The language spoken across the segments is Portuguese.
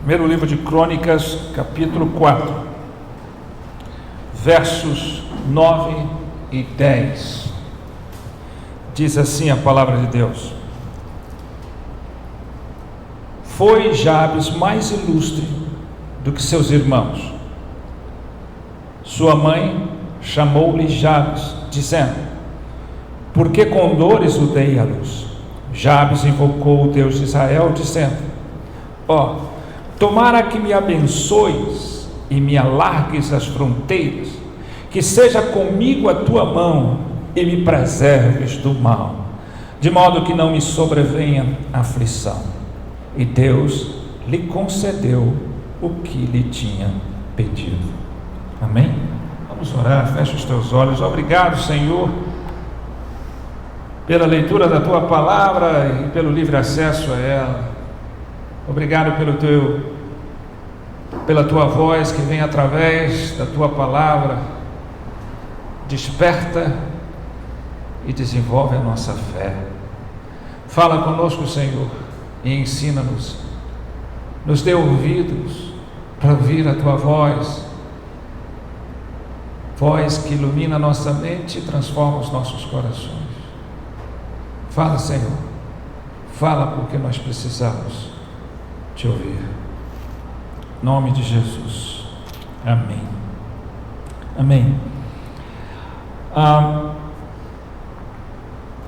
Primeiro livro de Crônicas, capítulo 4, versos 9 e 10. Diz assim a palavra de Deus: Foi Jabes mais ilustre do que seus irmãos. Sua mãe chamou-lhe Jabes, dizendo: Porque com dores o dei à luz. Jabes invocou o Deus de Israel, dizendo: tomara que me abençoes e me alargues as fronteiras, que seja comigo a tua mão e me preserves do mal, de modo que não me sobrevenha aflição. E Deus lhe concedeu o que lhe tinha pedido. Amém? Vamos orar, fecha os teus olhos. Obrigado, Senhor, pela leitura da tua palavra e pelo livre acesso a ela. Obrigado pela tua voz que vem através da tua palavra, desperta e desenvolve a nossa fé. Fala conosco, Senhor, e ensina-nos. Nos dê ouvidos para ouvir a tua voz, voz que ilumina a nossa mente e transforma os nossos corações. Fala, Senhor, fala, porque nós precisamos te ouvir. Em nome de Jesus. Amém. Amém.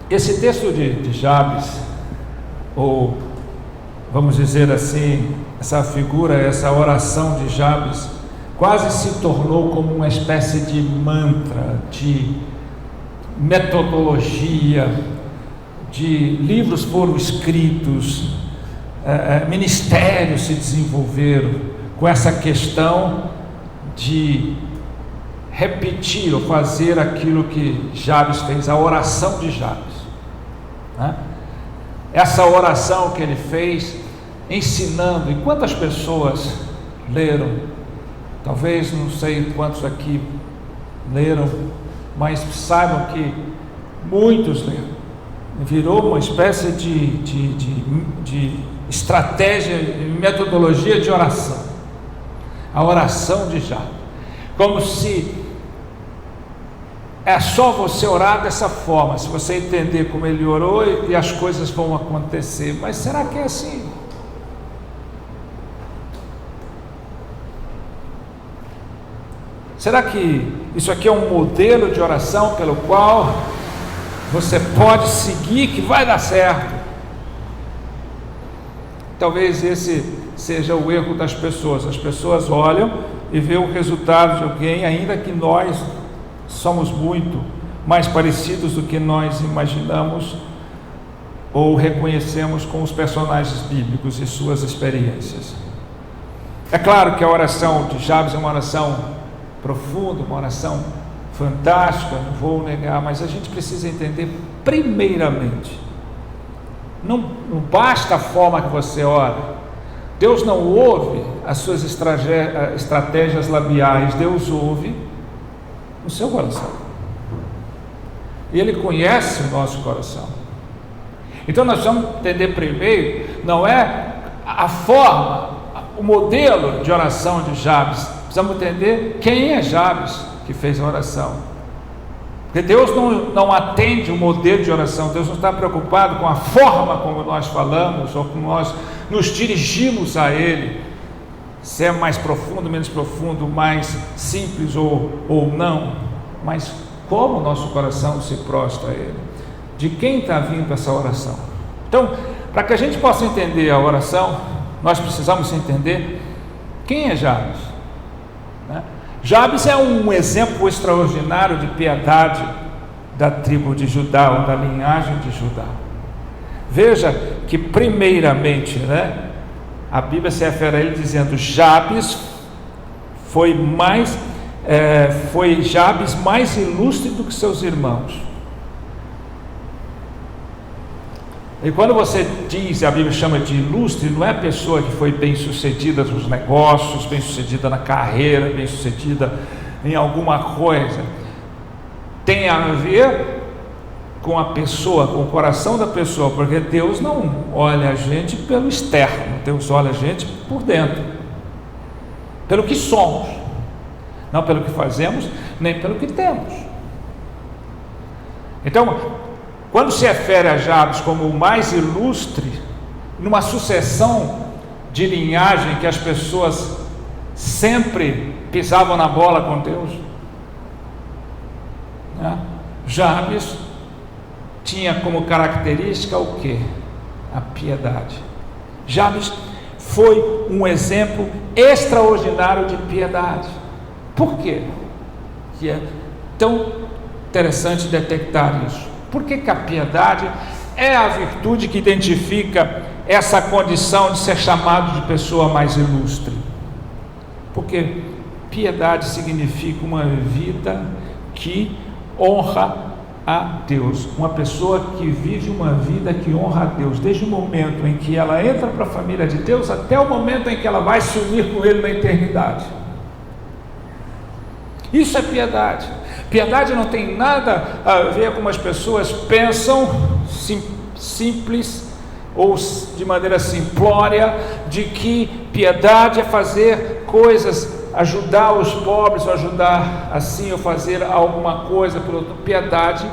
Esse texto de Jabes, ou vamos dizer assim, essa figura, essa oração de Jabes, quase se tornou como uma espécie de mantra, de metodologia, de livros foram escritos, ministérios se desenvolveram com essa questão de repetir ou fazer aquilo que Jabes fez, a oração de Jabes, né? Essa oração que ele fez, ensinando. E quantas pessoas leram? Talvez, não sei quantos aqui leram, mas saibam que muitos leram. Virou uma espécie de estratégia, metodologia de oração, a oração de Jabes, como se é só você orar dessa forma, se você entender como ele orou e as coisas vão acontecer. Mas será que é assim? Será que isso aqui é um modelo de oração pelo qual você pode seguir que vai dar certo? Talvez esse seja o erro das pessoas. As pessoas olham e vê o resultado de alguém, ainda que nós somos muito mais parecidos do que nós imaginamos ou reconhecemos com os personagens bíblicos e suas experiências. É claro que a oração de Jabes é uma oração profunda, uma oração fantástica, não vou negar, mas a gente precisa entender primeiramente, não basta a forma que você ora. Deus não ouve as suas estratégias labiais, Deus ouve o seu coração, e Ele conhece o nosso coração. Então nós vamos entender primeiro, não é a forma, o modelo de oração de Jabes, precisamos entender quem é Jabes que fez a oração, porque Deus não atende o modelo de oração. Deus não está preocupado com a forma como nós falamos ou como nós nos dirigimos a Ele, se é mais profundo, menos profundo, mais simples ou não, mas como o nosso coração se prostra a Ele. De quem está vindo essa oração? Então, para que a gente possa entender a oração, nós precisamos entender quem é Jabes, né? Jabes é um exemplo extraordinário de piedade da tribo de Judá, ou da linhagem de Judá. Veja que primeiramente, né, a Bíblia se refere a ele dizendo: Jabes foi Jabes mais ilustre do que seus irmãos. E quando você diz, a Bíblia chama de ilustre, não é a pessoa que foi bem sucedida nos negócios, bem sucedida na carreira, bem sucedida em alguma coisa. Tem a ver com a pessoa, com o coração da pessoa, porque Deus não olha a gente pelo externo, Deus olha a gente por dentro, pelo que somos, não pelo que fazemos, nem pelo que temos. Então, quando se refere a Jabes como o mais ilustre, numa sucessão de linhagem que as pessoas sempre pisavam na bola com Deus, né? Jabes tinha como característica o quê? A piedade. Jabes foi um exemplo extraordinário de piedade. Por quê? Que é tão interessante detectar isso. Por que que a piedade é a virtude que identifica essa condição de ser chamado de pessoa mais ilustre? Porque piedade significa uma vida que honra a Deus, uma pessoa que vive uma vida que honra a Deus, desde o momento em que ela entra para a família de Deus até o momento em que ela vai se unir com Ele na eternidade. Isso é piedade. Piedade não tem nada a ver com as pessoas pensam, simples ou de maneira simplória, de que piedade é fazer coisas, ajudar os pobres, ou ajudar assim, ou fazer alguma coisa por outro. Piedade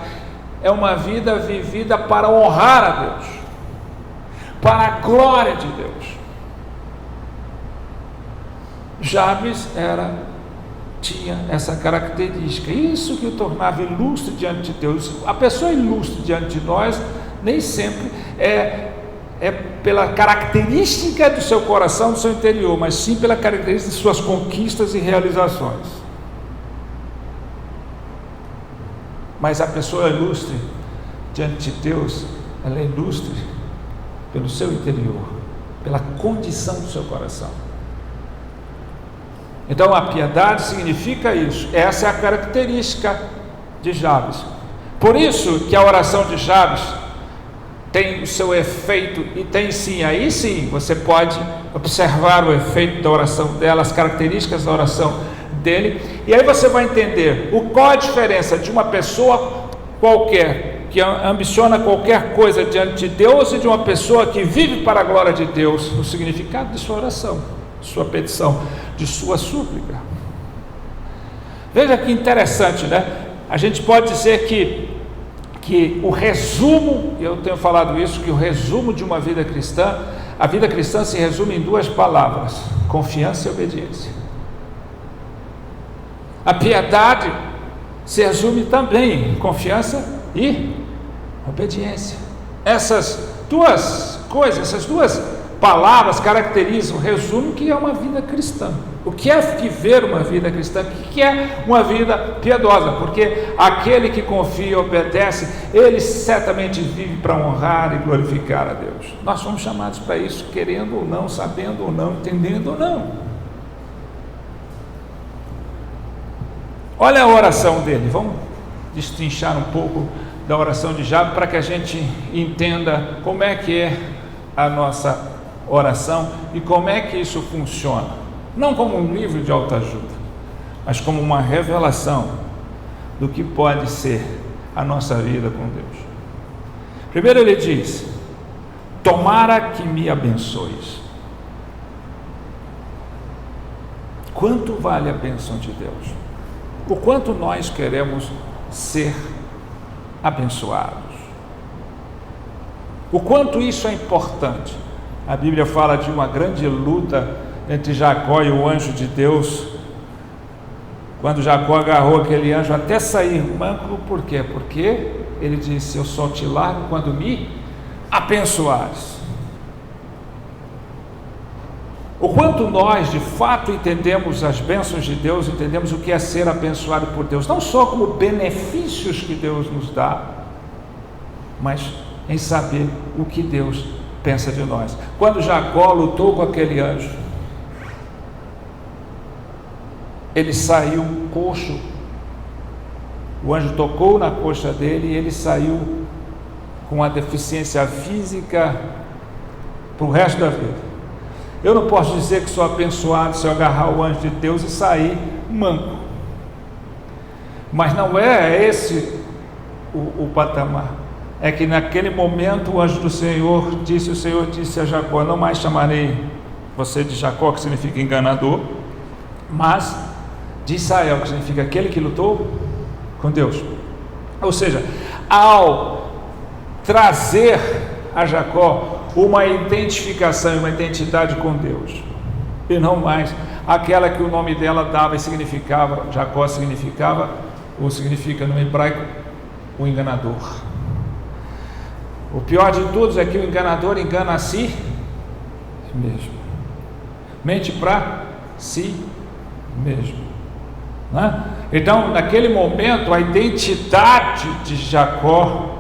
é uma vida vivida para honrar a Deus, para a glória de Deus. Jabes tinha essa característica, isso que o tornava ilustre diante de Deus. A pessoa ilustre diante de nós nem sempre é pela característica do seu coração, do seu interior, mas sim pela característica de suas conquistas e realizações. Mas a pessoa ilustre diante de Deus, ela é ilustre pelo seu interior, pela condição do seu coração. Então a piedade significa isso. Essa é a característica de Jabes. Por isso que a oração de Jabes tem o seu efeito, e tem sim, aí sim, você pode observar o efeito da oração dela, as características da oração dele, e aí você vai entender qual a diferença de uma pessoa qualquer, que ambiciona qualquer coisa diante de Deus, e de uma pessoa que vive para a glória de Deus, o significado de sua oração, de sua petição, de sua súplica. Veja que interessante, né? A gente pode dizer que o resumo, eu tenho falado isso, que o resumo de uma vida cristã, a vida cristã se resume em duas palavras: confiança e obediência. A piedade se resume também em confiança e obediência. Essas duas coisas, essas duas palavras caracterizam, resumem o que é uma vida cristã. O que é viver uma vida cristã? O que é uma vida piedosa? Porque aquele que confia e obedece, ele certamente vive para honrar e glorificar a Deus. Nós somos chamados para isso, querendo ou não, sabendo ou não, entendendo ou não. Olha a oração dele. Vamos destrinchar um pouco da oração de Jabes para que a gente entenda como é que é a nossa oração e como é que isso funciona. Não como um livro de autoajuda, mas como uma revelação do que pode ser a nossa vida com Deus. Primeiro ele diz: tomara que me abençoes. Quanto vale a bênção de Deus? O quanto nós queremos ser abençoados? O quanto isso é importante? A Bíblia fala de uma grande luta entre Jacó e o anjo de Deus, quando Jacó agarrou aquele anjo até sair manco. Por quê? Porque ele disse: eu só te largo quando me abençoares. O quanto nós de fato entendemos as bênçãos de Deus, entendemos o que é ser abençoado por Deus, não só como benefícios que Deus nos dá, mas em saber o que Deus pensa de nós. Quando Jacó lutou com aquele anjo, ele saiu coxo, o anjo tocou na coxa dele e ele saiu com a deficiência física para o resto da vida. Eu não posso dizer que sou abençoado se eu agarrar o anjo de Deus e sair manco, mas não é esse o patamar. é que naquele momento o anjo do Senhor disse, o Senhor disse a Jacó: não mais chamarei você de Jacó, que significa enganador, mas de Israel, que significa aquele que lutou com Deus. Ou seja, ao trazer a Jacó uma identificação e uma identidade com Deus, e não mais aquela que o nome dela dava e significava, Jacó significava, ou significa no hebraico, o enganador. O pior de todos é que o enganador engana a si mesmo, mente para si mesmo, né? Então, naquele momento, a identidade de Jacó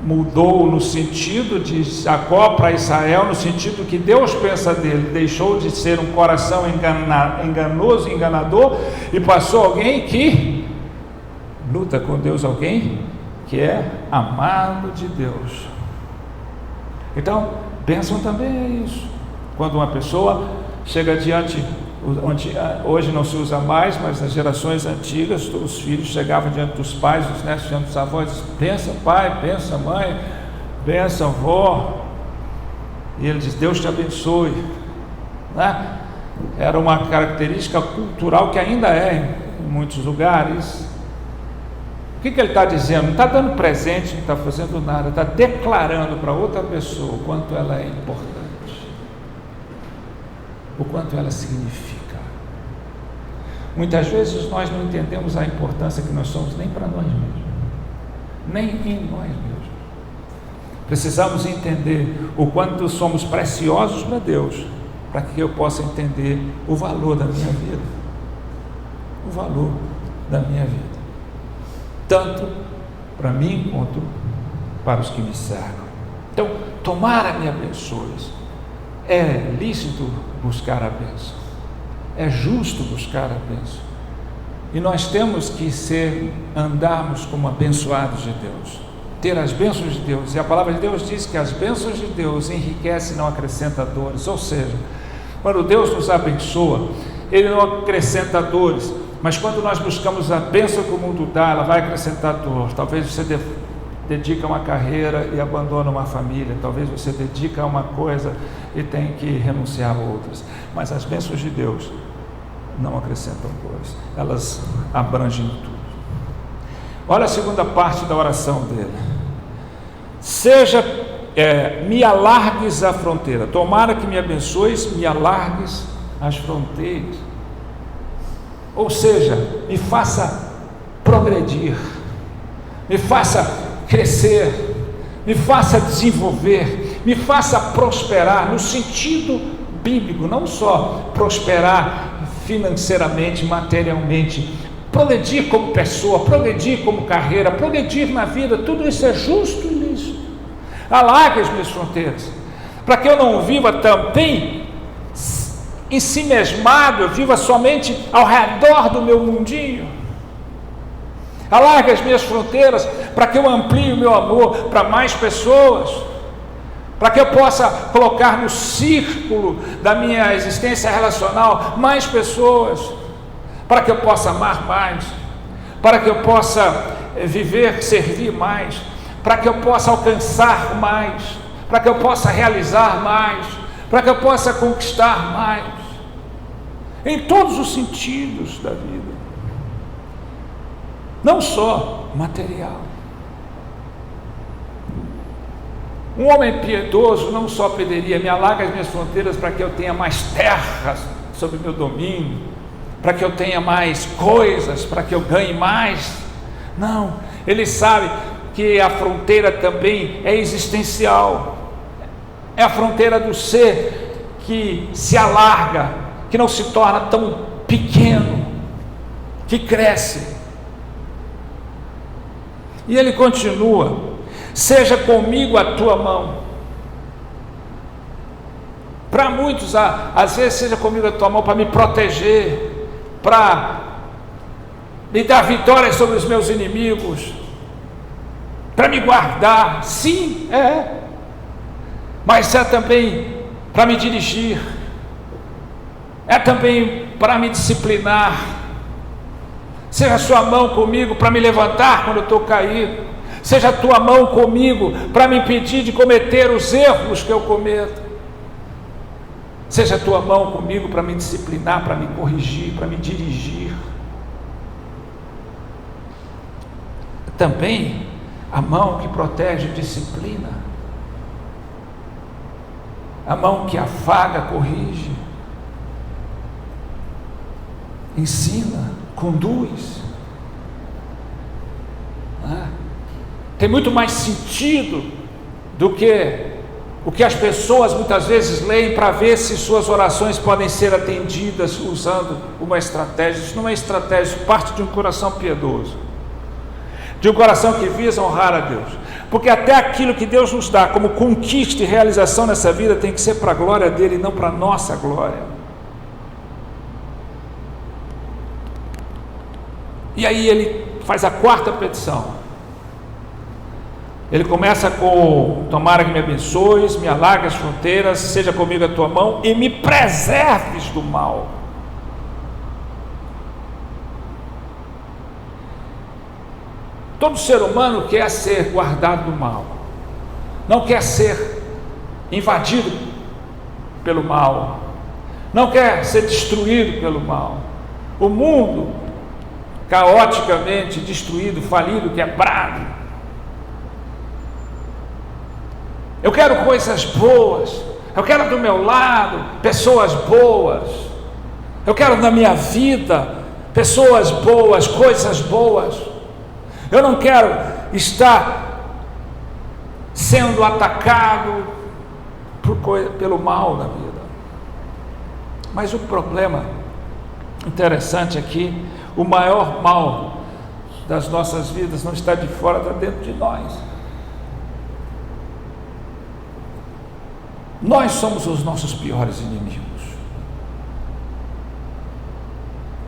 mudou no sentido de Jacó para Israel, no sentido que Deus pensa dele, deixou de ser um coração enganoso, enganador, e passou alguém que luta com Deus, alguém que é amado de Deus. Então, bênção também é isso. Quando uma pessoa chega diante, hoje não se usa mais, mas nas gerações antigas, os filhos chegavam diante dos pais, os netos diante dos avós, benção pai, benção mãe, benção avó, e ele diz: Deus te abençoe, né? Era uma característica cultural que ainda é em muitos lugares. O que ele está dizendo? Não está dando presente, não está fazendo nada, está declarando para outra pessoa o quanto ela é importante, o quanto ela significa. Muitas vezes nós não entendemos a importância que nós somos nem para nós mesmos, nem em nós mesmos. Precisamos entender o quanto somos preciosos para Deus, para que eu possa entender o valor da minha vida, o valor da minha vida, tanto para mim quanto para os que me cercam. Então, tomara me abençoes. É lícito buscar a bênção, é justo buscar a bênção, e nós temos que andarmos como abençoados de Deus, ter as bênçãos de Deus. E a palavra de Deus diz que as bênçãos de Deus enriquecem e não acrescenta dores. Ou seja, quando Deus nos abençoa, Ele não acrescenta dores, mas quando nós buscamos a bênção que o mundo dá, ela vai acrescentar dor. Talvez você dedica uma carreira e abandona uma família, talvez você dedica a uma coisa e tem que renunciar a outras, mas as bênçãos de Deus não acrescentam dores, elas abrangem tudo. Olha a segunda parte da oração dele: me alargues a fronteira. Tomara que me abençoes, me alargues as fronteiras. Ou seja, me faça progredir, me faça crescer, me faça desenvolver, me faça prosperar, no sentido bíblico, não só prosperar financeiramente, materialmente, progredir como pessoa, progredir como carreira, progredir na vida. Tudo isso é justo e lícito. Alargue as minhas fronteiras, para que eu não viva também em si mesmado, eu viva somente ao redor do meu mundinho. Alargue as minhas fronteiras para que eu amplie o meu amor para mais pessoas, para que eu possa colocar no círculo da minha existência relacional mais pessoas, para que eu possa amar mais, para que eu possa viver, servir mais, para que eu possa alcançar mais, para que eu possa realizar mais, para que eu possa conquistar mais, em todos os sentidos da vida, não só material. Um homem piedoso não só pediria: me alarga as minhas fronteiras para que eu tenha mais terras sob meu domínio, para que eu tenha mais coisas, para que eu ganhe mais. Não, ele sabe que a fronteira também é existencial, é a fronteira do ser que se alarga, que não se torna tão pequeno, que cresce. E ele continua: seja comigo a tua mão. Para muitos, às vezes, seja comigo a tua mão para me proteger, para me dar vitória sobre os meus inimigos, para me guardar. Sim, mas é também para me dirigir, é também para me disciplinar. Seja a sua mão comigo para me levantar quando eu estou caído, Seja a tua mão comigo para me impedir de cometer os erros que eu cometo. Seja a tua mão comigo para me disciplinar, para me corrigir, para me dirigir. Também a mão que protege, disciplina. A mão que afaga, corrige. Ensina, conduz. Tem muito mais sentido do que o que as pessoas muitas vezes leem para ver se suas orações podem ser atendidas usando uma estratégia. Isso não é estratégia, isso parte de um coração piedoso, de um coração que visa honrar a Deus, porque até aquilo que Deus nos dá como conquista e realização nessa vida tem que ser para a glória dele e não para a nossa glória. E aí ele faz a quarta petição. Ele começa com: tomara que me abençoes, me alargue as fronteiras, seja comigo a tua mão e me preserves do mal. Todo ser humano quer ser guardado do mal, não quer ser invadido pelo mal, não quer ser destruído pelo mal. O mundo caoticamente destruído, falido, quebrado. Eu quero coisas boas, eu quero do meu lado pessoas boas, eu quero na minha vida pessoas boas, coisas boas. Eu não quero estar sendo atacado pelo mal na vida. Mas o problema interessante aqui, o maior mal das nossas vidas não está de fora, está dentro de nós. Nós somos os nossos piores inimigos.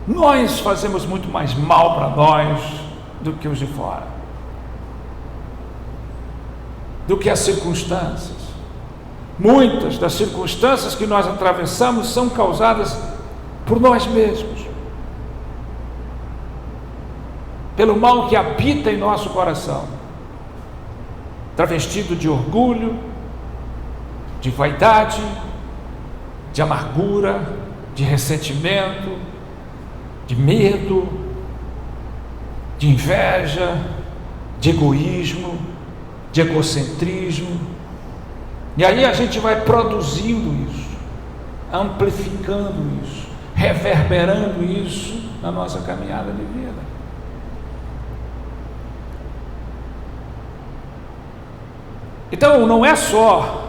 Nós fazemos muito mais mal para nós do que os de fora, do que as circunstâncias. Muitas das circunstâncias que nós atravessamos são causadas por nós mesmos, pelo mal que habita em nosso coração, travestido de orgulho, de vaidade, de amargura, de ressentimento, de medo, de inveja, de egoísmo, de egocentrismo. E aí a gente vai produzindo isso, amplificando isso, reverberando isso na nossa caminhada de vida. Então não é só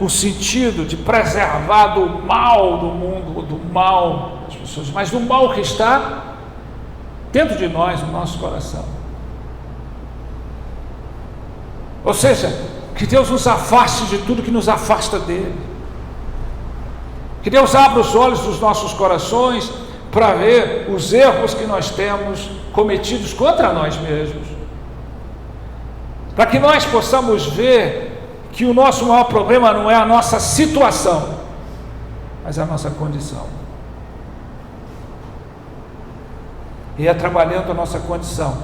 o sentido de preservar do mal do mundo, do mal das pessoas, mas do mal que está dentro de nós, no nosso coração. Ou seja, que Deus nos afaste de tudo que nos afasta dele, que Deus abra os olhos dos nossos corações para ver os erros que nós temos cometidos contra nós mesmos, para que nós possamos ver que o nosso maior problema não é a nossa situação, mas a nossa condição. E é trabalhando a nossa condição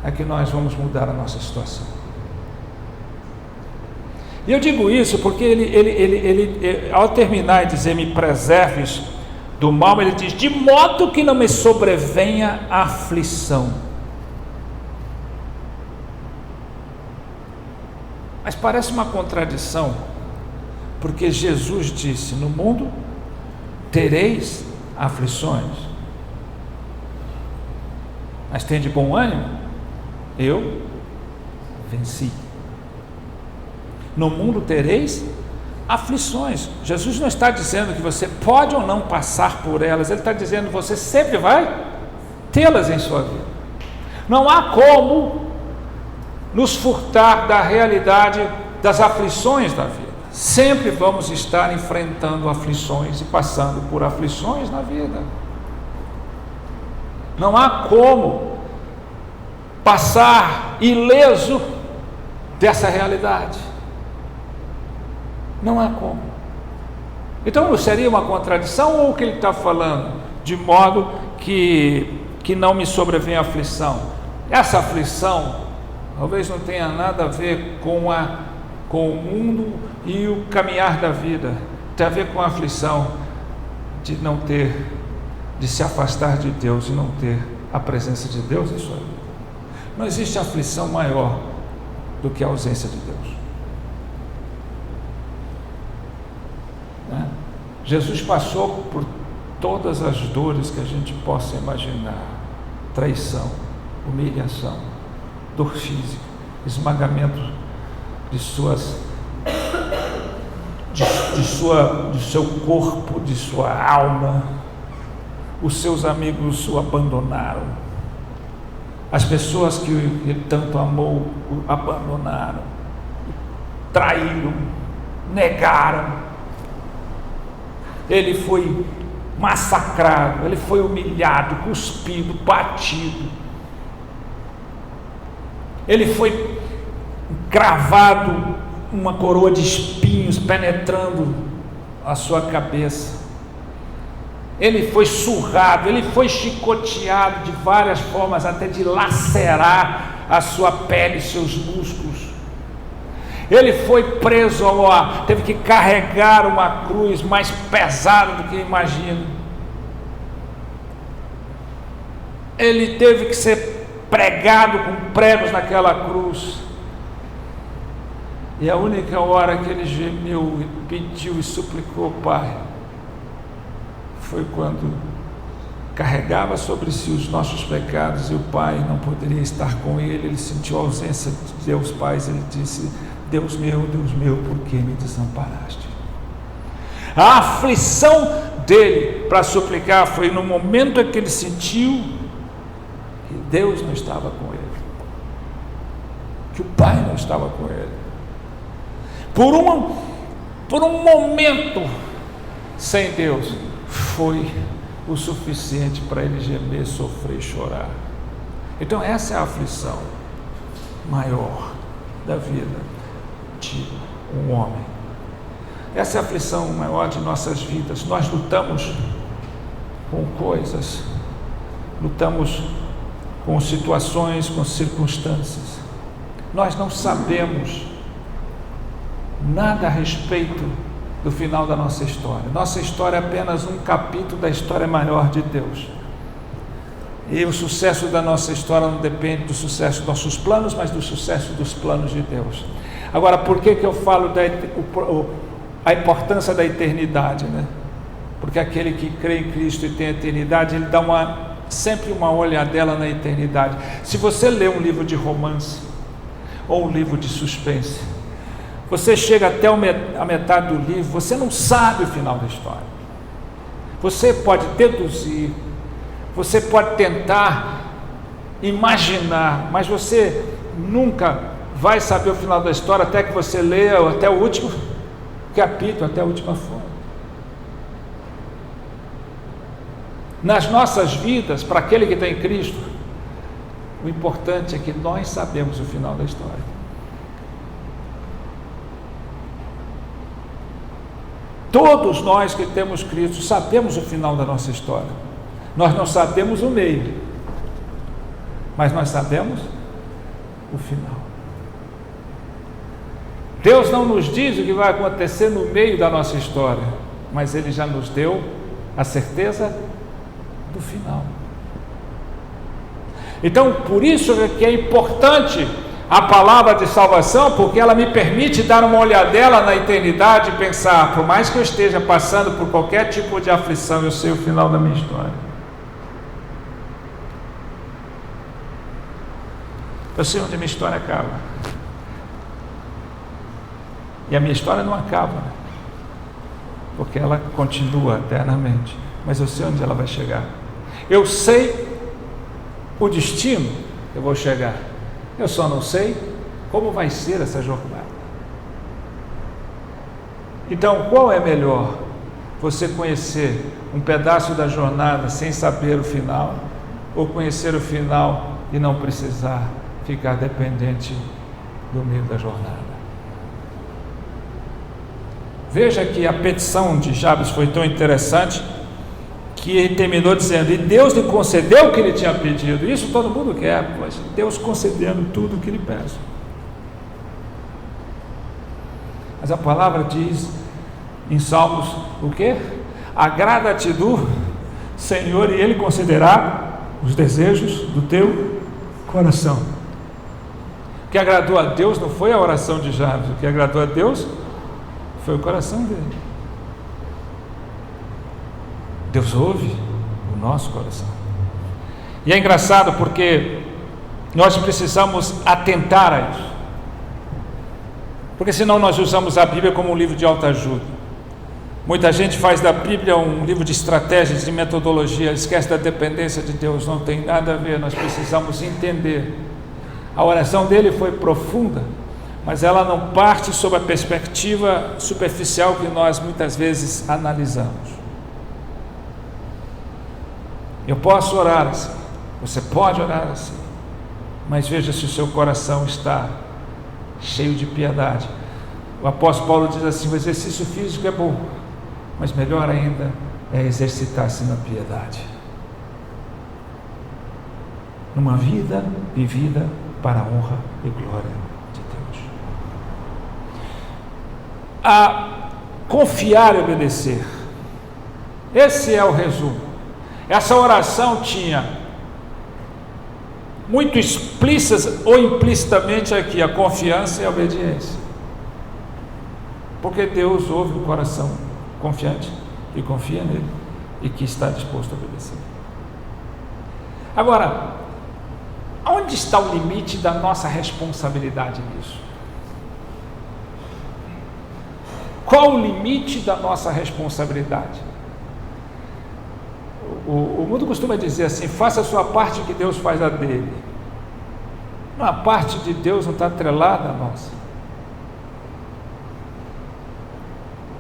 é que nós vamos mudar a nossa situação. E eu digo isso porque ele ao terminar e dizer me preserves do mal, ele diz: de modo que não me sobrevenha a aflição. Mas parece uma contradição, porque Jesus disse: no mundo tereis aflições, mas tem de bom ânimo, eu venci. No mundo tereis aflições. Jesus não está dizendo que você pode ou não passar por elas, ele está dizendo que você sempre vai tê-las em sua vida. Não há como nos furtar da realidade das aflições da vida. Sempre vamos estar enfrentando aflições e passando por aflições na vida. Não há como passar ileso dessa realidade. Não há como. Então não seria uma contradição, ou o que ele está falando? De modo que não me sobrevenha aflição. Essa aflição Talvez não tenha nada a ver com o mundo e o caminhar da vida. Tem a ver com a aflição de não ter, de se afastar de Deus e não ter a presença de Deus em sua vida. Não existe aflição maior do que a ausência de Deus. Né? Jesus passou por todas as dores que a gente possa imaginar: traição, humilhação, dor física, esmagamento de seu corpo, de sua alma. Os seus amigos o abandonaram, as pessoas que ele tanto amou o abandonaram, traíram, negaram. Ele foi massacrado, ele foi humilhado, cuspido, batido. Ele foi cravado, uma coroa de espinhos penetrando a sua cabeça. Ele foi surrado, ele foi chicoteado de várias formas, até de lacerar a sua pele, seus músculos. Ele foi preso ao ar, teve que carregar uma cruz mais pesada do que imagino. Ele teve que ser pregado com pregos naquela cruz. E a única hora que ele gemeu e pediu e suplicou: Pai, foi quando carregava sobre si os nossos pecados e o Pai não poderia estar com ele. Ele sentiu a ausência de Deus Pai. Ele disse: Deus meu, por que me desamparaste? A aflição dele para suplicar foi no momento em que ele sentiu que Deus não estava com ele, que o Pai não estava com ele. Por um momento sem Deus, foi o suficiente para ele gemer, sofrer e chorar. Então essa é a aflição maior da vida de um homem. Essa é a aflição maior de nossas vidas. Nós lutamos com coisas, lutamos com situações, com circunstâncias. Nós não sabemos nada a respeito do final da nossa história. Nossa história é apenas um capítulo da história maior de Deus. E o sucesso da nossa história não depende do sucesso dos nossos planos, mas do sucesso dos planos de Deus. Agora, por que eu falo a importância da eternidade, né? Porque aquele que crê em Cristo e tem a eternidade, ele dá sempre uma olhadela na eternidade. Se você lê um livro de romance ou um livro de suspense, você chega até a metade do livro, você não sabe o final da história. Você pode deduzir, você pode tentar imaginar, mas você nunca vai saber o final da história até que você leia até o último capítulo, até a última folha. Nas nossas vidas, para aquele que está em Cristo, o importante é que nós sabemos o final da história. Todos nós que temos Cristo sabemos o final da nossa história. Nós não sabemos o meio, mas nós sabemos o final. Deus não nos diz o que vai acontecer no meio da nossa história, mas Ele já nos deu a certeza do final. Então, por isso que é importante a palavra de salvação, porque ela me permite dar uma olhadela na eternidade e pensar: por mais que eu esteja passando por qualquer tipo de aflição, eu sei o final da minha história. Eu sei onde a minha história acaba. E a minha história não acaba, né? Porque ela continua eternamente. Mas eu sei onde ela vai chegar. Eu sei o destino que eu vou chegar. Eu só não sei como vai ser essa jornada. Então, qual é melhor? Você conhecer um pedaço da jornada sem saber o final, ou conhecer o final e não precisar ficar dependente do meio da jornada? Veja que a petição de Jabes foi tão interessante que terminou dizendo: e Deus lhe concedeu o que ele tinha pedido. Isso todo mundo quer, pois Deus concedendo tudo o que ele pede. Mas a palavra diz em Salmos o quê? Agrada-te do Senhor e Ele concederá os desejos do teu coração. O que agradou a Deus não foi a oração de Jabes, o que agradou a Deus foi o coração dele. Deus ouve o nosso coração. E é engraçado porque nós precisamos atentar a isso. Porque senão nós usamos a Bíblia como um livro de autoajuda. Muita gente faz da Bíblia um livro de estratégias, de metodologia, esquece da dependência de Deus. Não tem nada a ver, nós precisamos entender. A oração dele foi profunda, mas ela não parte sob a perspectiva superficial que nós muitas vezes analisamos. Eu posso orar assim, você pode orar assim, mas veja se o seu coração está cheio de piedade. O apóstolo Paulo diz assim: o exercício físico é bom, mas melhor ainda é exercitar-se na piedade, numa vida vivida para a honra e glória de Deus. A confiar e obedecer, esse é o resumo. Essa oração tinha muito explícitas ou implicitamente aqui a confiança e a obediência, porque Deus ouve o coração confiante que confia nele e que está disposto a obedecer. Agora, onde está o limite da nossa responsabilidade nisso? Qual o limite da nossa responsabilidade? O mundo costuma dizer assim: faça a sua parte que Deus faz a dele. A parte de Deus não está atrelada à nossa.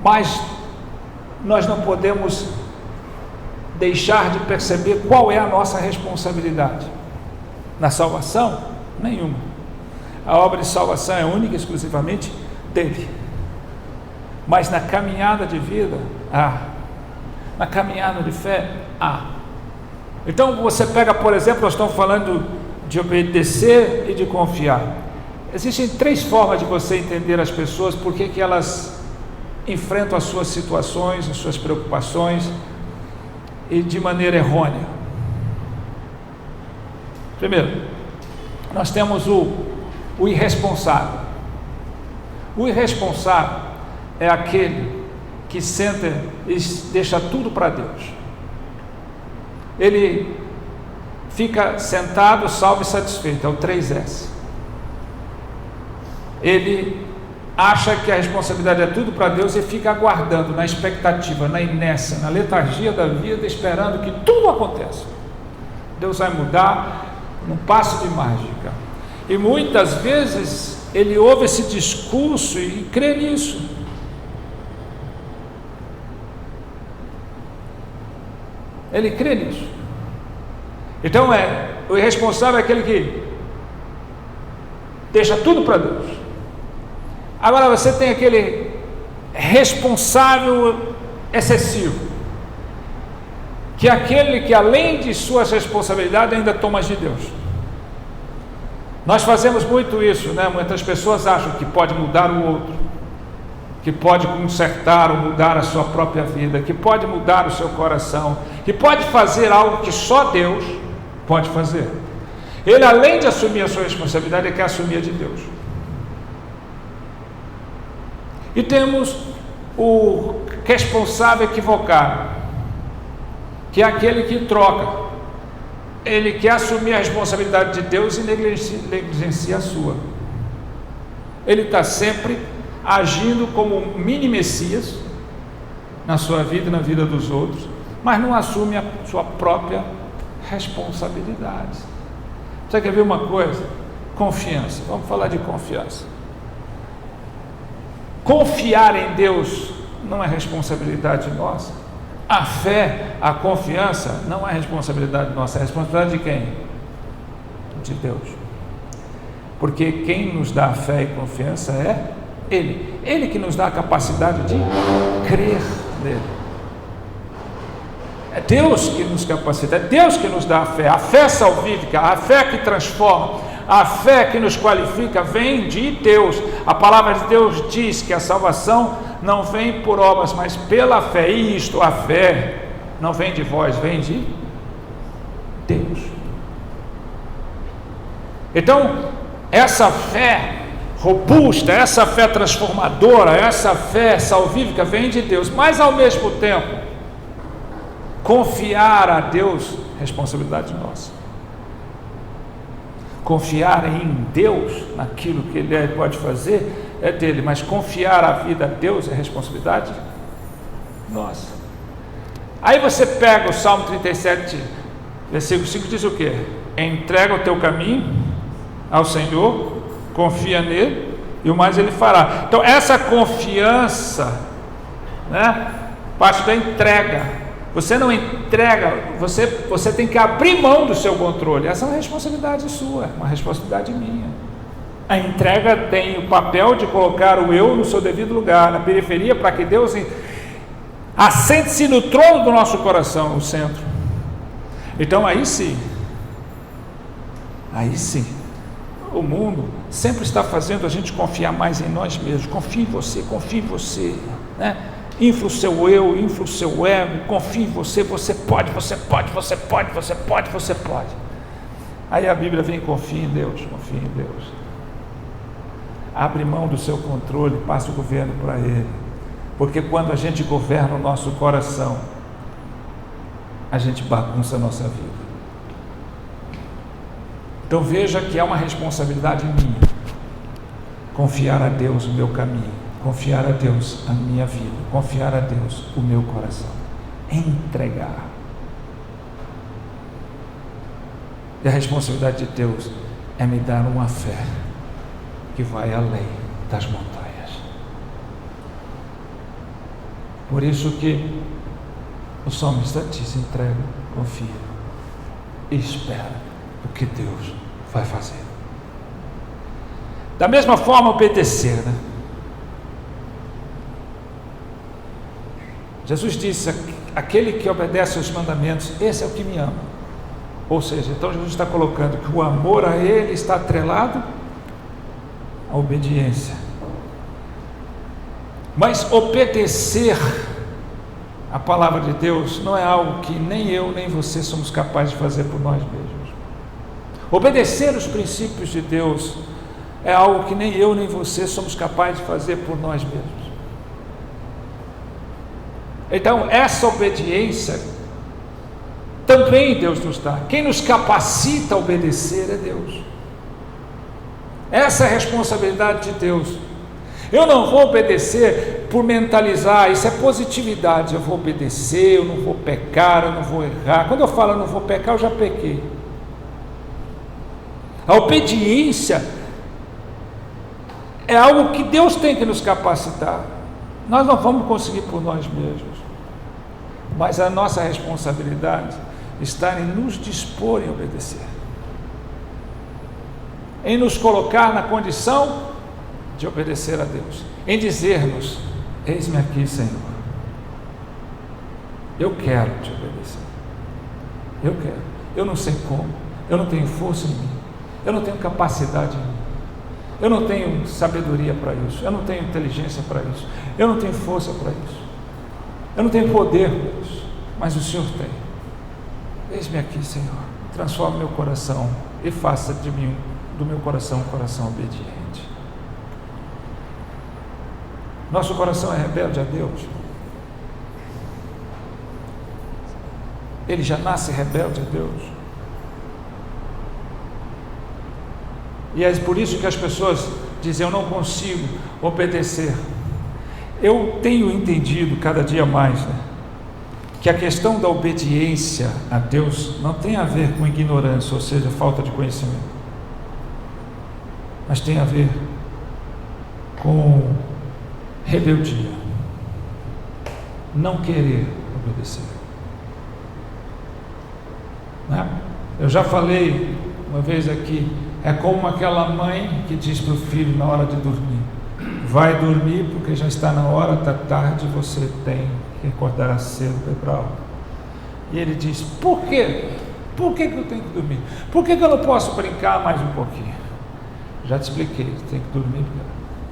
Mas nós não podemos deixar de perceber qual é a nossa responsabilidade. Na salvação, nenhuma. A obra de salvação é única e exclusivamente dele. Mas na caminhada de vida, na caminhada de fé, Então você pega, por exemplo, nós estamos falando de obedecer e de confiar. Existem 3 formas de você entender as pessoas, por que elas enfrentam as suas situações, as suas preocupações, e de maneira errônea. Primeiro, nós temos o irresponsável. O irresponsável é aquele que senta e deixa tudo para Deus. Ele fica sentado, salvo e satisfeito, é o 3S. Ele acha que a responsabilidade é tudo para Deus e fica aguardando, na expectativa, na inércia, na letargia da vida, esperando que tudo aconteça. Deus vai mudar num passo de mágica. E muitas vezes ele ouve esse discurso e crê nisso. Ele crê nisso. Então o irresponsável é aquele que deixa tudo para Deus. Agora você tem aquele responsável excessivo, que é aquele que além de suas responsabilidades ainda toma as de Deus. Nós fazemos muito isso, né? Muitas pessoas acham que pode mudar o outro, que pode consertar ou mudar a sua própria vida, que pode mudar o seu coração, que pode fazer algo que só Deus pode fazer. Ele, além de assumir a sua responsabilidade, ele quer assumir a de Deus. E temos o responsável equivocado, que é aquele que troca. Ele quer assumir a responsabilidade de Deus e negligencia a sua. Ele está sempre agindo como um mini Messias na sua vida e na vida dos outros, mas não assume a sua própria responsabilidade. Você quer ver uma coisa? Confiança. Vamos falar de confiança. Confiar em Deus não é responsabilidade nossa. A fé, a confiança não é responsabilidade nossa. É responsabilidade de quem? De Deus. Porque quem nos dá fé e confiança é Ele. Ele que nos dá a capacidade de crer nele. É Deus que nos capacita, é Deus que nos dá a fé salvífica, a fé que transforma, a fé que nos qualifica, vem de Deus. A palavra de Deus diz que a salvação não vem por obras, mas pela fé, e isto, a fé, não vem de vós, vem de Deus. Então, essa fé robusta, essa fé transformadora, essa fé salvífica vem de Deus, mas ao mesmo tempo, confiar a Deus, responsabilidade nossa. Confiar em Deus, naquilo que Ele pode fazer, é dele, mas confiar a vida a Deus é responsabilidade nossa. Aí você pega o Salmo 37, versículo 5, diz o quê? Entrega o teu caminho ao Senhor, confia nele, e o mais Ele fará. Então essa confiança, né, parte da entrega. Você não entrega, você tem que abrir mão do seu controle. Essa é uma responsabilidade sua, uma responsabilidade minha. A entrega tem o papel de colocar o eu no seu devido lugar, na periferia, para que Deus assente-se no trono do nosso coração, o centro. Então aí sim, o mundo sempre está fazendo a gente confiar mais em nós mesmos. Confie em você, né? Infla o seu eu, infla o seu ego, confie em você, você pode. Aí a Bíblia vem, confie em Deus. Abre mão do seu controle, passa o governo para Ele. Porque quando a gente governa o nosso coração, a gente bagunça a nossa vida. Então veja que é uma responsabilidade minha confiar a Deus o meu caminho, confiar a Deus a minha vida, confiar a Deus o meu coração, entregar. E a responsabilidade de Deus é me dar uma fé que vai além das montanhas. Por isso que o salmista diz: entrega, confia e espera o que Deus vai fazer. Da mesma forma, obedecer, né? Jesus disse: aquele que obedece aos mandamentos, esse é o que me ama. Ou seja, então Jesus está colocando que o amor a Ele está atrelado à obediência. Mas obedecer a palavra de Deus não é algo que nem eu nem você somos capazes de fazer por nós mesmos. Obedecer os princípios de Deus é algo que nem eu nem você somos capazes de fazer por nós mesmos. Então, essa obediência também Deus nos dá. Quem nos capacita a obedecer é Deus. Essa é a responsabilidade de Deus. Eu não vou obedecer por mentalizar, isso é positividade. Eu vou obedecer, eu não vou pecar, eu não vou errar. Quando eu falo eu não vou pecar, eu já pequei. A obediência é algo que Deus tem que nos capacitar. Nós não vamos conseguir por nós mesmos, mas a nossa responsabilidade está em nos dispor em obedecer, em nos colocar na condição de obedecer a Deus, em dizer-nos: eis-me aqui, Senhor, eu quero te obedecer, eu não sei como, eu não tenho força em mim, eu não tenho capacidade em mim, eu não tenho sabedoria para isso, eu não tenho inteligência para isso, eu não tenho força para isso, eu não tenho poder para isso, mas o Senhor tem. Eis-me aqui, Senhor, transforma meu coração e faça de mim, do meu coração, um coração obediente. Nosso coração é rebelde a Deus. Ele já nasce rebelde a Deus. E é por isso que as pessoas dizem: eu não consigo obedecer. Eu tenho entendido cada dia mais, né, que a questão da obediência a Deus não tem a ver com ignorância, ou seja, falta de conhecimento, mas tem a ver com rebeldia, não querer obedecer, né? Eu já falei uma vez aqui, é como aquela mãe que diz para o filho na hora de dormir: vai dormir porque já está na hora da tarde, você tem que acordar cedo para ir para a aula. E ele diz: por quê? Por que eu tenho que dormir? Por que eu não posso brincar mais um pouquinho? Já te expliquei, tem que dormir.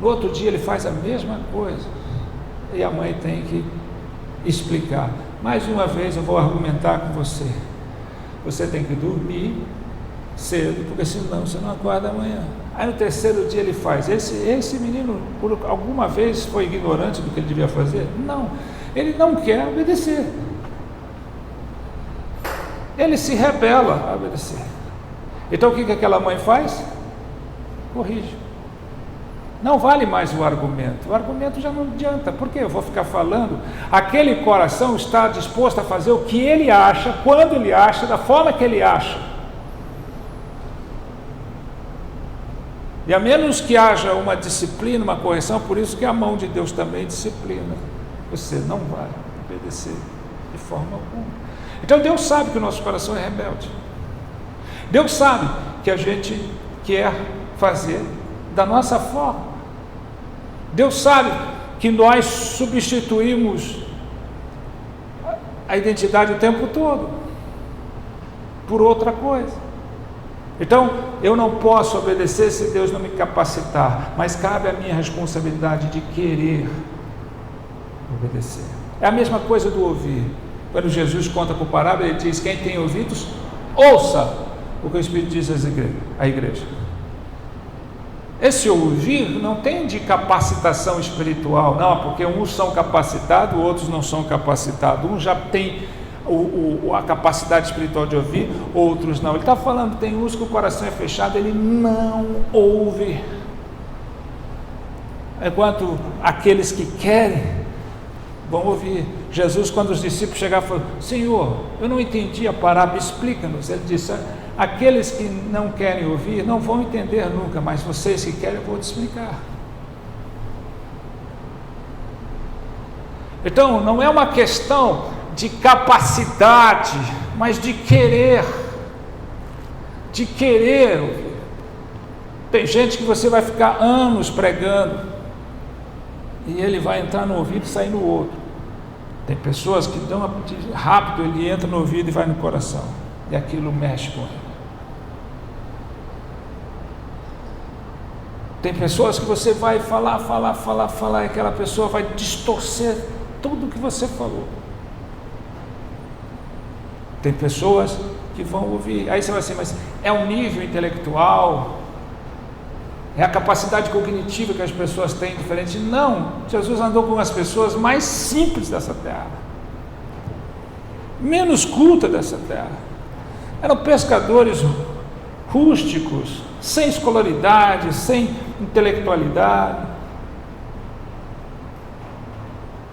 No outro dia ele faz a mesma coisa. E a mãe tem que explicar. Mais uma vez eu vou argumentar com você. Você tem que dormir cedo, porque senão você não acorda amanhã. Aí no terceiro dia ele faz. Esse menino, por alguma vez, foi ignorante do que ele devia fazer? Não. Ele não quer obedecer. Ele se rebela a obedecer. Então o que aquela mãe faz? Corrige. Não vale mais o argumento já não adianta, porque eu vou ficar falando, aquele coração está disposto a fazer o que ele acha, quando ele acha, da forma que ele acha. E a menos que haja uma disciplina, uma correção, por isso que a mão de Deus também disciplina. Você não vai obedecer de forma alguma. Então Deus sabe que o nosso coração é rebelde. Deus sabe que a gente quer fazer da nossa forma. Deus sabe que nós substituímos a identidade o tempo todo por outra coisa. Então, eu não posso obedecer se Deus não me capacitar, mas cabe a minha responsabilidade de querer obedecer. É a mesma coisa do ouvir. Quando Jesus conta por parábola, ele diz: quem tem ouvidos, ouça o que o Espírito diz à igreja. Esse ouvir não tem de capacitação espiritual, não, porque uns são capacitados, outros não são capacitados. Uns já têm a capacidade espiritual de ouvir, outros não. Ele está falando, tem uns que o coração é fechado, ele não ouve. Enquanto aqueles que querem vão ouvir. Jesus, quando os discípulos chegaram, falou: Senhor, eu não entendi a parábola, explica-nos. Ele disse: aqueles que não querem ouvir não vão entender nunca, mas vocês que querem eu vou te explicar. Então não é uma questão de capacidade, mas de querer ouvir. Tem gente que você vai ficar anos pregando e ele vai entrar no ouvido e sair no outro. Tem pessoas que dão rápido, ele entra no ouvido e vai no coração, e aquilo mexe com ele. Tem pessoas que você vai falar, e aquela pessoa vai distorcer tudo o que você falou. Tem pessoas que vão ouvir, aí você vai dizer: mas é o nível intelectual, é a capacidade cognitiva que as pessoas têm diferente? Não, Jesus andou com as pessoas mais simples dessa terra, menos cultas dessa terra. Eram pescadores rústicos, sem escolaridade, sem intelectualidade.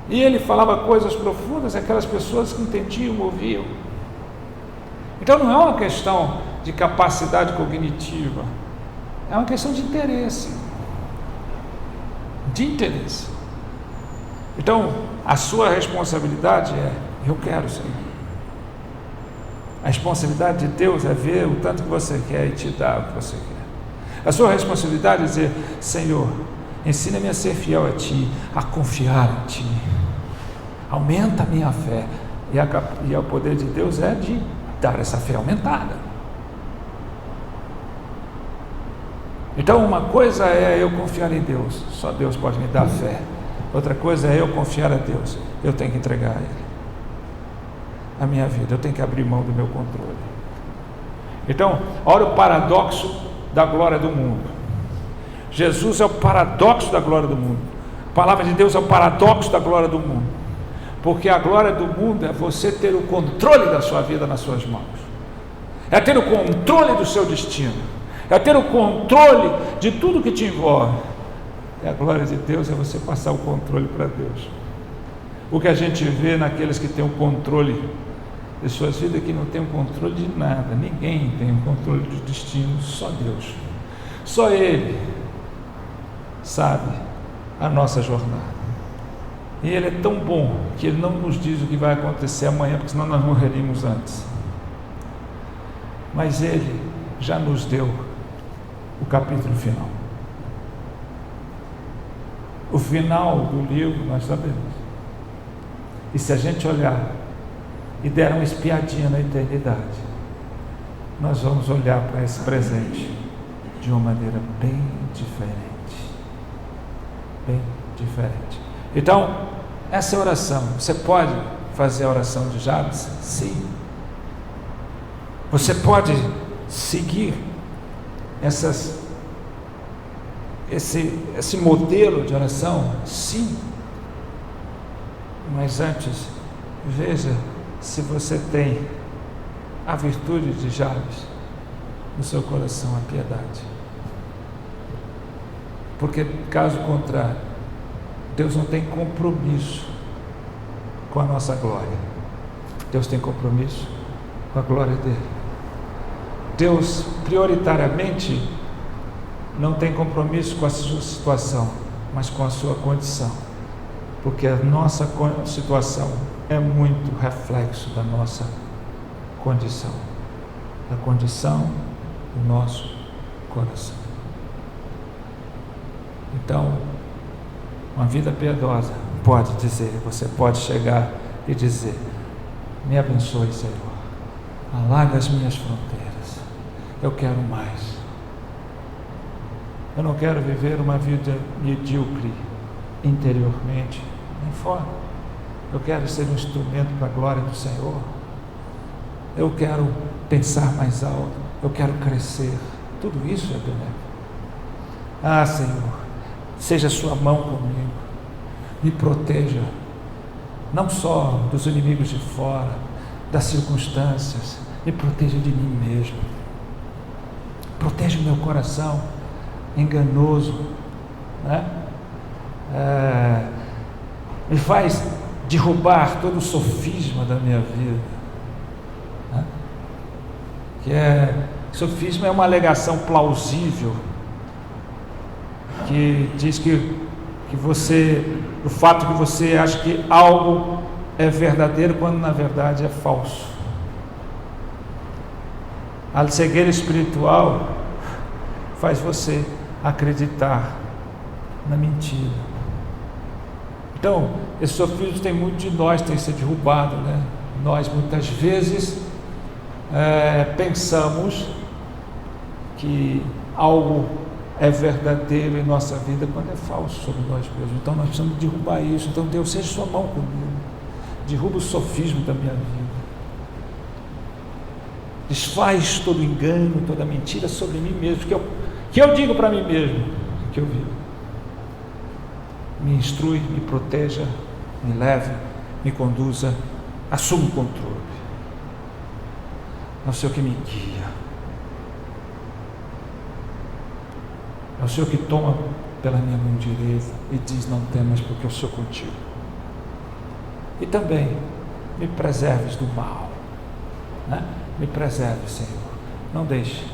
E ele falava coisas profundas, aquelas pessoas que entendiam, ouviam. Então não é uma questão de capacidade cognitiva, é uma questão de interesse. Então, a sua responsabilidade é: eu quero, Senhor. A responsabilidade de Deus é ver o tanto que você quer e te dar o que você quer. A sua responsabilidade é dizer: Senhor, ensina-me a ser fiel a Ti, a confiar em Ti. Aumenta a minha fé. E o poder de Deus é de dar essa fé aumentada. Então uma coisa é eu confiar em Deus, só Deus pode me dar fé. Outra coisa é eu confiar a Deus, eu tenho que entregar a Ele a minha vida, eu tenho que abrir mão do meu controle. Então, olha o paradoxo da glória do mundo. Jesus é o paradoxo da glória do mundo. A palavra de Deus é o paradoxo da glória do mundo. Porque a glória do mundo é você ter o controle da sua vida nas suas mãos, é ter o controle do seu destino, é ter o controle de tudo que te envolve. E a glória de Deus é você passar o controle para Deus. O que a gente vê naqueles que têm o controle de suas vidas é que não tem o controle de nada. Ninguém tem o controle do destino, só Deus. Só Ele sabe a nossa jornada. E Ele é tão bom que Ele não nos diz o que vai acontecer amanhã, porque senão nós morreríamos antes. Mas Ele já nos deu o capítulo final. O final do livro nós sabemos. E se a gente olhar e der uma espiadinha na eternidade, nós vamos olhar para esse presente de uma maneira bem diferente. Bem diferente. Então, essa é a oração. Você pode fazer a oração de Jabes? Sim. Você pode seguir esse modelo de oração? Sim. Mas antes, veja se você tem a virtude de Jabes no seu coração, a piedade. Porque, caso contrário, Deus não tem compromisso com a nossa glória. Deus tem compromisso com a glória dele. Deus, prioritariamente, não tem compromisso com a sua situação, mas com a sua condição. Porque a nossa situação é muito reflexo da nossa condição. Da condição do nosso coração. Então, uma vida piedosa pode dizer, você pode chegar e dizer: me abençoe, Senhor, alarga as minhas fronteiras, eu quero mais. Eu não quero viver uma vida medíocre interiormente, nem fora. Eu quero ser um instrumento para a glória do Senhor. Eu quero pensar mais alto, eu quero crescer. Tudo isso é benéfico. Ah, Senhor, seja a sua mão comigo, me proteja, não só dos inimigos de fora, das circunstâncias, me proteja de mim mesmo, proteja o meu coração enganoso, né? Me faz derrubar todo o sofisma da minha vida, né? Sofisma é uma alegação plausível, que diz que o fato que você acha que algo é verdadeiro, quando na verdade é falso. A cegueira espiritual faz você acreditar na mentira. Então, esse sofismo tem muito de nós, tem sido derrubado, né? Nós muitas vezes pensamos que algo é verdadeiro em nossa vida quando é falso sobre nós mesmos. Então nós precisamos derrubar isso. Então, Deus, seja sua mão comigo, derruba o sofismo da minha vida, desfaz todo o engano, toda a mentira sobre mim mesmo, que eu digo para mim mesmo que eu vivo. Me instrui, me proteja, me leve, me conduza, assuma o controle. É o Senhor que me guia, é o Senhor que toma pela minha mão direita e diz: não temas, porque eu sou contigo. E também me preserves do mal, né? Me preserve, Senhor, não deixe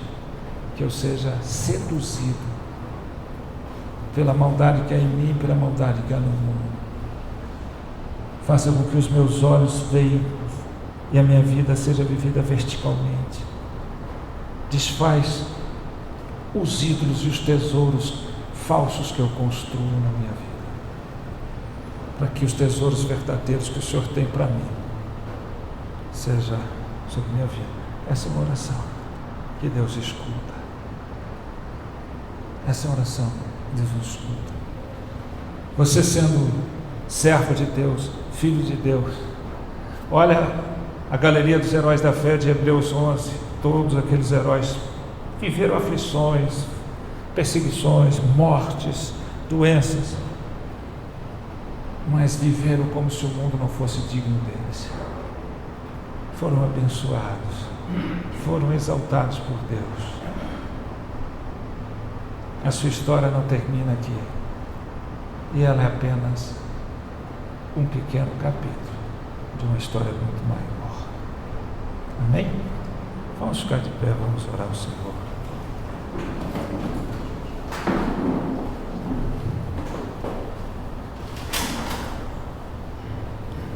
que eu seja seduzido pela maldade que há em mim, pela maldade que há no mundo. Faça com que os meus olhos vejam e a minha vida seja vivida verticalmente. Desfaz os ídolos e os tesouros falsos que eu construo na minha vida, para que os tesouros verdadeiros que o Senhor tem para mim seja sobre minha vida. Essa é uma oração que Deus escuta. Essa é uma oração que Deus nos escuta. Você sendo servo de Deus, filho de Deus, olha a galeria dos heróis da fé de Hebreus 11, todos aqueles heróis viveram aflições, perseguições, mortes, doenças, mas viveram como se o mundo não fosse digno deles. Foram abençoados, foram exaltados por Deus. A sua história não termina aqui, e ela é apenas um pequeno capítulo de uma história muito maior. Amém? Vamos ficar de pé, vamos orar ao Senhor.